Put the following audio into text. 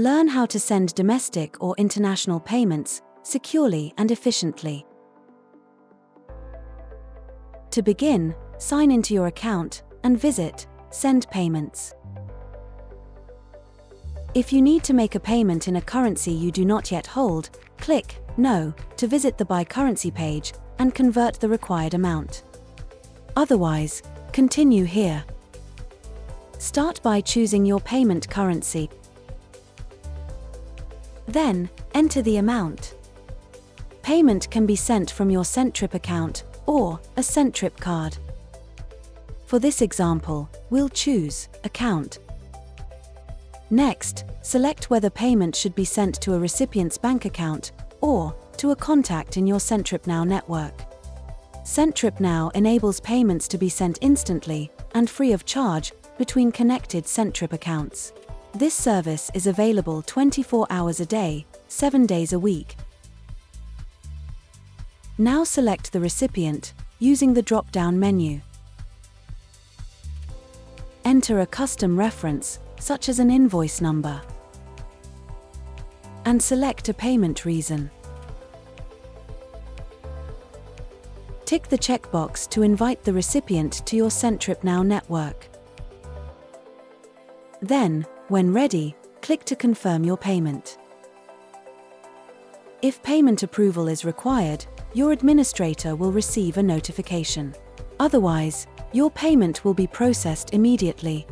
Learn how to send domestic or international payments securely and efficiently. To begin, sign into your account and visit Send Payments. If you need to make a payment in a currency you do not yet hold, click No to visit the Buy Currency page and convert the required amount. Otherwise, continue here. Start by choosing your payment currency. Then, enter the amount. Payment can be sent from your Centrip account or a Centrip card. For this example, we'll choose Account. Next, select whether payment should be sent to a recipient's bank account or to a contact in your Centrip Now network. Centrip Now enables payments to be sent instantly and free of charge between connected Centrip accounts. This service is available 24 hours a day, 7 days a week. Now select the recipient using the drop-down menu. Enter a custom reference, such as an invoice number, and select a payment reason. Tick the checkbox to invite the recipient to your Centrip Now network. Then, when ready, click to confirm your payment. If payment approval is required, your administrator will receive a notification. Otherwise, your payment will be processed immediately.